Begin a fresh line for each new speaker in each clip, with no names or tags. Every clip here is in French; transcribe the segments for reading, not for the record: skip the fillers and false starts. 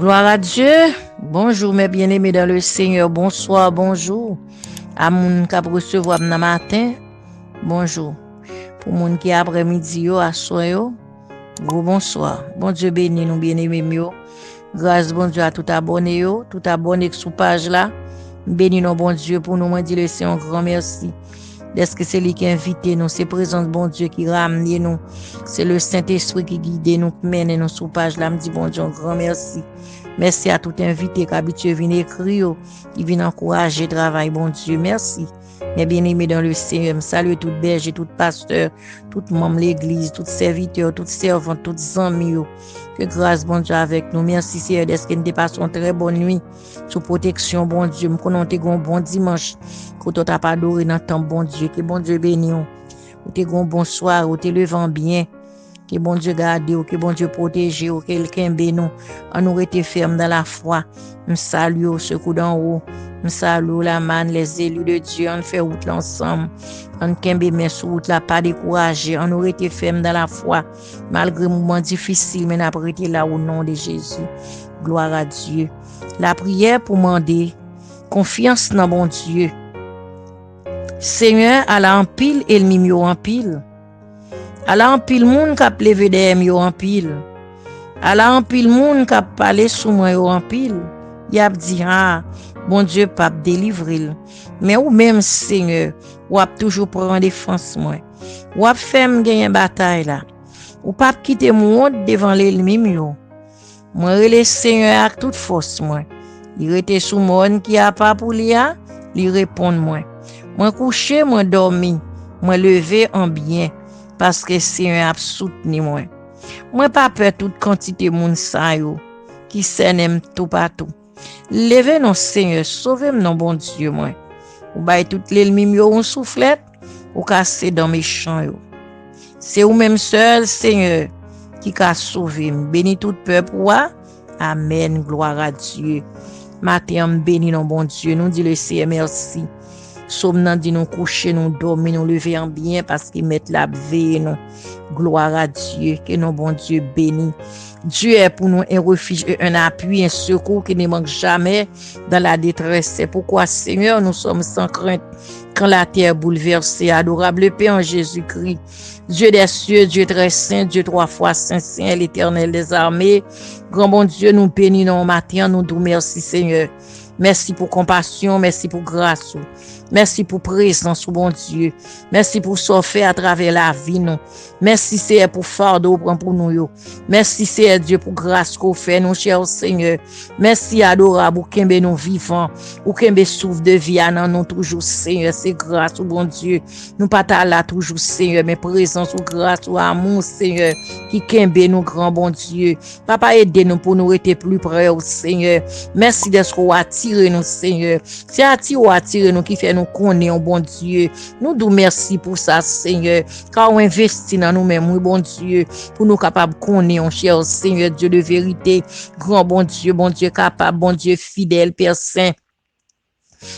Gloire à Dieu. Bonjour mes bien-aimés dans le Seigneur. Bonsoir, bonjour. À moun qui recevoir dans matin. Bonjour. Pour moun qui après-midi yo, à soir yo. Gros bonsoir. Bon Dieu béni nous bien-aimés yo. Grâce bon Dieu à tout abonné yo, tout abonné sous page là. Béni nous bon Dieu pour nous dire le Seigneur grand merci. Est-ce que c'est lui qui invite nous, c'est présence bon Dieu qui ramène nous, c'est le Saint-Esprit qui guide nous, qui mène nous sous page là, me dit bon Dieu, un grand merci. Merci à tout invité qui habitué vient écrire, qui vient encourager le travail, bon Dieu, merci. Mes bien-aimés dans le Seigneur, me salue tout berger, tout pasteur, tout membre de l'église, tout serviteur, tout servant, tout amis. Que grâce, bon Dieu, avec nous. Merci, Seigneur, d'être que nous passons une très bonne nuit. Sous protection, bon Dieu. Nous connaissons un bon dimanche. Que tu n'as pas adoré dans ton bon Dieu. Que bon Dieu bénisse. Que tu as un bon soir. Que tu levant bien. Que bon Dieu garde. Que bon Dieu protège. Que quelqu'un bénisse. On nous été ferme dans la foi. Nous saluons ce coup d'en haut. Nous saluons la manne, les élus de Dieu. On fait route ensemble. On kembe mais sur route là, pas découragé. On aurait été ferme dans la foi. Malgré moments difficiles, mais on a été là au nom de Jésus. Gloire à Dieu. La prière pour demander confiance dans bon Dieu. Seigneur, à la en pile, et le mimio en pile. À la en pile, moun qui a levé des mio en pile. À la en pile, moun qui a parlé sous moi en pile. Y a dit, bon Dieu, pas délivrer. Mais ou même, Seigneur, ou a toujours prendre défense moi. Ou a fait me gagner bataille là. Ou pas quitter mon devant l'ennemi yo. Moi relé Seigneur avec toute force moi. Il était sous mon qui a pas pour lui répond moi. Moi couché, moi dormi, moi levé en bien parce que Seigneur a soutenu moi. Moi pas peur toute quantité moun sa yo qui s'aime tout partout. Levez non Seigneur, sauvez-moi non bon Dieu moi. Ou bay tout l'ennemi yo on soufflette ou casser dans mes champs yo. C'est ou même seul Seigneur qui a sauvé. Béni tout peuple wa. Amen, gloire à Dieu. Matin béni non bon Dieu, nous dit le Seigneur merci. Somme nan dit nous coucher, nous dormir, nous lever en bien parce qu'il met la veille nous. Gloire à Dieu, que non bon Dieu béni. Dieu est pour nous un refuge, un appui, un secours qui ne manque jamais dans la détresse. C'est pourquoi, Seigneur, nous sommes sans crainte quand la terre bouleversée. Adorable Père en Jésus-Christ, Dieu des cieux, Dieu très saint, Dieu trois fois saint, saint, l'Éternel des armées. Grand bon Dieu, nous bénissons matin, nous disons merci, Seigneur. Merci pour compassion, merci pour grâce. Merci pour présence, bon Dieu. Merci pour ce fait à travers la vie, nous. Merci, Seigneur, pour fardeau pour nous. Merci, Seigneur Dieu, pour grâce qu'on fait, nous, cher Seigneur. Merci, adorable, pour qu'il nous vivants, pour qu'il souffle de vie à nous toujours, Seigneur. C'est grâce, bon Dieu. Nous pas là toujours, Seigneur, mais présence ou grâce ou amour, Seigneur, qui kembe nous, grand bon Dieu. Papa, aidez-nous pour nous être plus près, Seigneur. Merci d'être attiré nous, Seigneur. C'est attiré nous qui fait nous connaître, bon Dieu. Nous disons merci pour ça, Seigneur. Car on investit dans nous-mêmes, bon Dieu, pour nous capables de connaître, cher Seigneur, Dieu de vérité, grand bon Dieu capable, bon Dieu fidèle, Père Saint.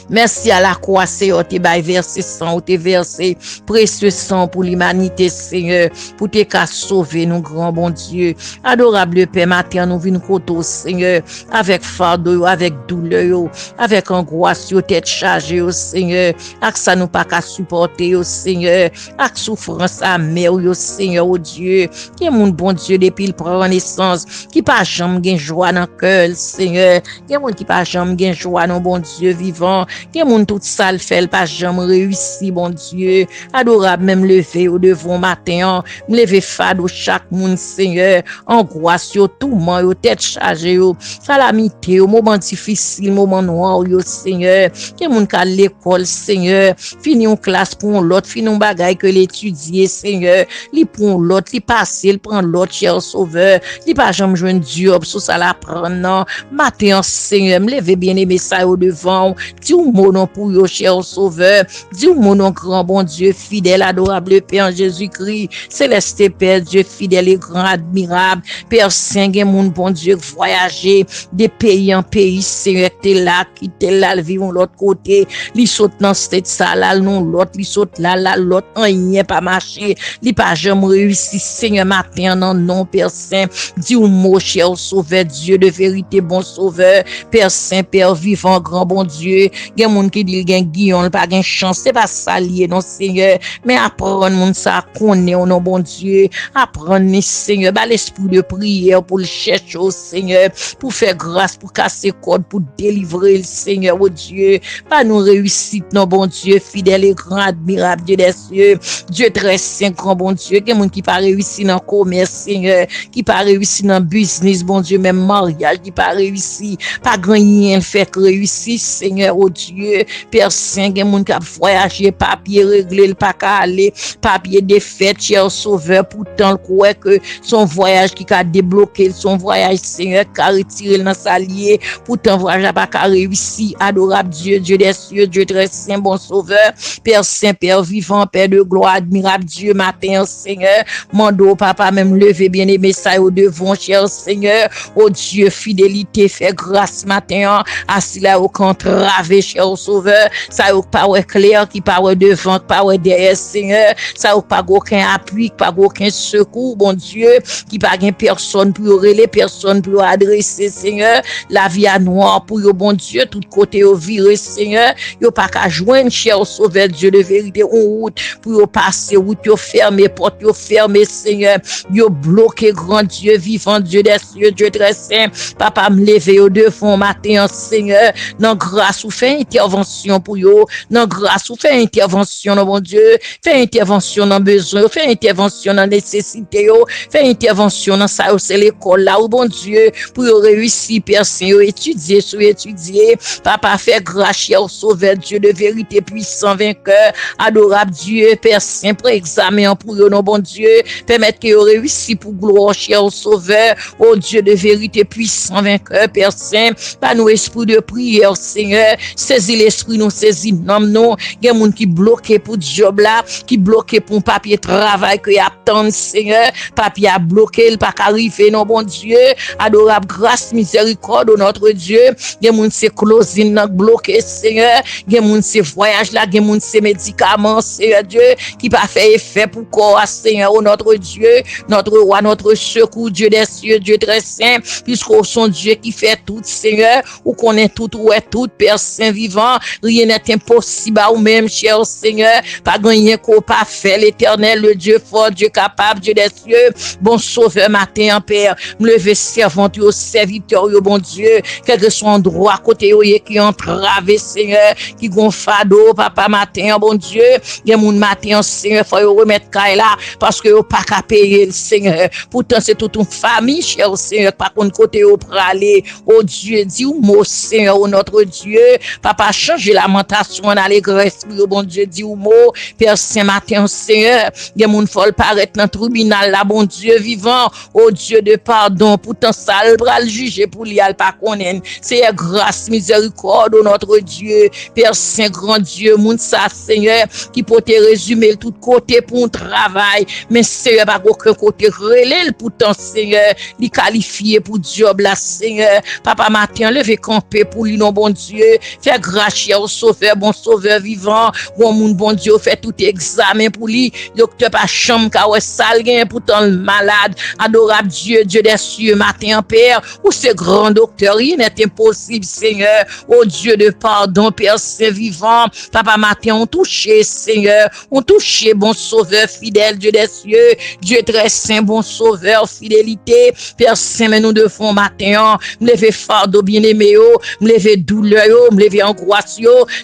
Merci à la croix, Seigneur, te bail versé sang, te versé précieux sang pour l'humanité, Seigneur, pour te qu'à sauver nous, grand bon Dieu. Adorable Père, matin, nous venons côté, Seigneur, avec fardeau, avec douleur, avec angoisse, tête chargée, Seigneur, avec ça nous pas qu'à supporter, Seigneur, avec souffrance amère, Seigneur, oh Dieu, qui est mon bon Dieu depuis le prend naissance, qui pas jamais gain joie dans le cœur, Seigneur, qui est mon qui pas jamais gain joie dans bon Dieu vivant. Que moun tout ça le fait pas jamais réussi bon Dieu adorable même lever au devant matin me lever fado chaque monde Seigneur angoisse yo tout man yo tête chargée yo calamité au moment difficile moment noir yo Seigneur que moun ka l'école Seigneur fini en classe pour l'autre fini un bagage que l'étudier Seigneur li pour l'autre li passer il prend l'autre cher sauveur li pas jamais joindre Dieu sur ça la prendre non matin Seigneur me lever bien aimé ça au devant Dis un mot non pour yo, cher Sauveur. Dis un mot non, grand bon Dieu, fidèle, adorable Père Jésus-Christ, céleste Père Dieu, fidèle et grand, admirable. Père Saint, gen moun bon Dieu, voyager de pays en pays, Seigneur, t'es là, qui t'es là, le vivons l'autre côté. Li saute dans cette salle, là, non, l'autre, li saute là, l'autre, rien pas marché. Li pas jamais réussi, Seigneur, matin, non, non, Père Saint. Dis un mot, cher Sauveur, Dieu de vérité, bon Sauveur. Père Saint, Père vivant, grand bon Dieu. Gen moun qui dit gen guillon, pas gen chance, c'est pas ça lié, non, Seigneur. Mais apprendre moun ça connaît, non, bon Dieu. Apprendre, Seigneur, bah l'esprit de prière pour le chercher, au Seigneur, pour faire grâce, pour casser code, pour délivrer le Seigneur, oh Dieu. Pas nous réussite, non, bon Dieu, fidèle et grand, admirable, Dieu des cieux. Dieu très saint, grand bon Dieu. Gen moun qui pas réussi dans le commerce, Seigneur, qui pas réussi dans le business, bon Dieu, même mariage, qui pas réussi, pas grand rien fait réussir, Seigneur, oh Dieu. Père Saint, gen moun qui a voyagé, papier réglé, le pas qu'à aller, papier défait, cher Sauveur, pourtant, croit que son voyage qui a débloqué, son voyage, Seigneur, qui a retiré dans sa liée, pourtant, voyage n'a pas qu'à réussir, adorable Dieu, Dieu des cieux, Dieu très saint, bon Sauveur, Père Saint, Père vivant, Père de gloire, admirable Dieu, matin, Seigneur, mando, papa, même levé, bien aimé, ça au devant, cher Seigneur, oh Dieu, fidélité, fait grâce, matin, assis là au contravé, cher Sauveur, ça au pas clair, qui pas devant, pas derrière, Seigneur, ça au pas aucun appui, pas aucun secours, bon Dieu, qui pas gain personne pour relayer, personne pour adresser, Seigneur, la vie à noir pour yo, bon Dieu, tout côté au viré, Seigneur, yo pas qu'à joindre, cher Sauveur, Dieu de vérité, en route, pour yo passer, route, yo fermer, porte, yo fermer, Seigneur, yo bloqué, grand Dieu, vivant, Dieu des cieux, Dieu très saint, papa me lever au devant, matin, Seigneur, non grâce ou fait intervention pour yo, non grâce ou fait intervention, non, bon Dieu, fait intervention dans besoin, fait intervention dans nécessité, fait intervention dans ça, c'est l'école là, bon Dieu, pour réussir, Père Saint, étudier, papa fait grâce, cher Sauveur, Dieu de vérité, puissant, vainqueur, adorable Dieu, Père Saint, pour examen pour eux, non, bon Dieu, permettre que vous réussissez pour gloire, cher Sauveur, oh Dieu de vérité, puissant, vainqueur, Père Saint, par nos esprits de prière, Seigneur, saisis l'esprit, nous saisis, non, non, il y a des gens qui bloquent pour job là, qui bloquent pour un papier travail, qui attendent, Seigneur, papier a bloqué, il pas arriver, non, bon Dieu, adorable grâce, miséricorde, oh notre Dieu, il y a des gens qui closing, bloqué, Seigneur, il y a des gens qui voyage là, il y a des gens qui médicaments, Seigneur Dieu, qui pas fait effet pour corps, Seigneur, oh notre Dieu, notre roi, notre secours, Dieu des cieux, Dieu très saint, puisqu'au son Dieu qui fait tout, Seigneur, ou connaît tout, ou est tout, Père Saint vivant, rien n'est impossible à vous-même, cher Seigneur, pas rien qu'on pas fait, l'Éternel, le Dieu fort, Dieu capable, Dieu des cieux, bon sauveur matin, Père, me lever servante au serviteur, bon Dieu, quel que soit endroit, côté qui entravé, Seigneur, qui gonfado, papa matin, bon Dieu, il y a mon matin, Seigneur, faut remettre là, parce que vous pas qu'à payer le Seigneur, pourtant c'est toute une famille, cher Seigneur, par contre côté au praler, oh Dieu, dis ou mot, Seigneur, oh notre Dieu, papa change la lamentation en allégresse, oh bon Dieu, dis ou mot, Père Saint matin, Seigneur, il y a mon folle paraître dans le tribunal, là, bon Dieu vivant, oh Dieu de pardon, pourtant ça, le bras le juger pour lui, elle pas connaître, c'est grâce, miséricorde, oh notre Dieu, Père Saint, grand Dieu, moun ça, Seigneur, qui peut te résumer tout côté pour un travail, mais Seigneur, pas aucun côté relève, pourtant, Seigneur, lui qualifié pour job, là, Seigneur, papa matin, levé camper pour lui, non, bon Dieu, fait grâce au sauveur, bon sauveur vivant, bon moun, bon Dieu, fait tout examen pour lui, docteur pas chambre, car ouais, sale, pourtant, le malade, adorable Dieu, Dieu des cieux, matin, Père, ou ce grand docteur, il n'est impossible, Seigneur, oh Dieu de pardon, Père Saint vivant, papa matin, on touche, Seigneur, on touche, bon sauveur, fidèle, Dieu des cieux, Dieu très saint, bon sauveur, fidélité, Père Saint, mais nous devons matin, me lever fardeau bien-aimé, me lever douleur, me lever angoisse,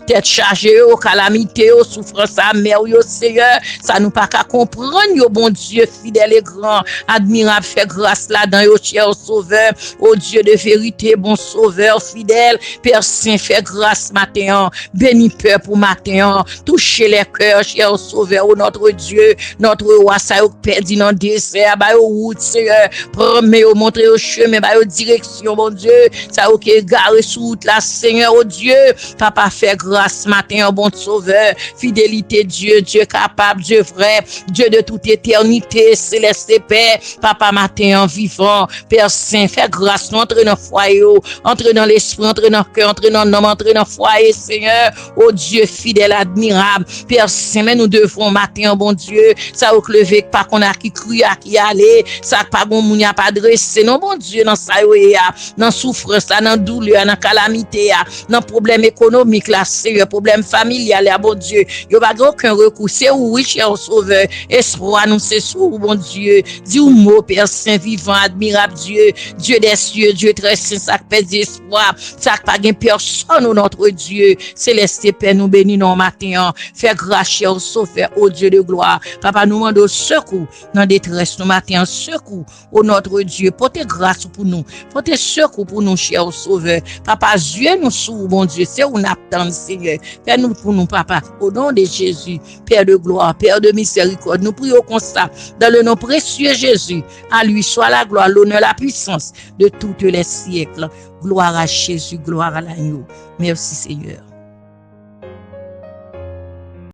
tête chargée, calamité, souffrance amère, Seigneur, ça nous pas qu'à comprendre, bon Dieu, fidèle et grand, admirable, fait grâce là-dedans, cher sauveur, oh Dieu de vérité, bon sauveur, fidèle, Père Saint, fait grâce matin, béni peur pour matin, toucher les cœurs, cher sauveur, oh notre Dieu, notre roi, ça y perdu dans le désert, bah au route, Seigneur, promet, montrer au chemin, bah au direction, mon Dieu, ça y est garé sous route là, Seigneur, oh Dieu, Dieu. Papa, fais grâce matin, bon Sauveur. Fidélité, Dieu, Dieu capable, Dieu vrai, Dieu de toute éternité, céleste et paix. Papa, matin, en vivant, Père Saint, fais grâce, nous entre dans le foyer, entre dans l'esprit, entre dans le cœur, entre dans l'homme, entre dans le foyer, Seigneur. Oh Dieu fidèle, admirable. Père Saint, mais nous devons matin, bon Dieu, ça au lever, pas qu'on a qui cru, à qui aller, ça pas bon moun a pas dressé, non, bon Dieu, dans ça, dans souffrance, dans douleur, dans calamité, dans problème économique, là, Seigneur, problème familial, là, bon Dieu, il n'y a pas aucun recours, c'est où, oui, cher Sauveur, espoir, nous, c'est sous, bon Dieu, dis ou mot, Père Saint, vivant, admirable Dieu, Dieu des cieux, Dieu très saint, ça fait d'espoir, ça pas gain personne, oh, notre Dieu, céleste Père, nous bénissons matin, fais grâce, cher Sauveur, oh Dieu de gloire, Papa, nous demandons secours, dans détresse, nous matin, secours, oh notre Dieu, portez grâce pour nous, portez secours pour nous, cher Sauveur, Papa, Dieu nous sous, bon Dieu, c'est où nous attendons, Seigneur, fais-nous pour nous, Papa, au nom de Jésus, Père de gloire, Père de miséricorde, nous prions comme ça, dans le nom précieux Jésus, à lui soit la gloire, l'honneur, la puissance de tous les siècles. Gloire à Jésus, gloire à l'agneau. Merci Seigneur.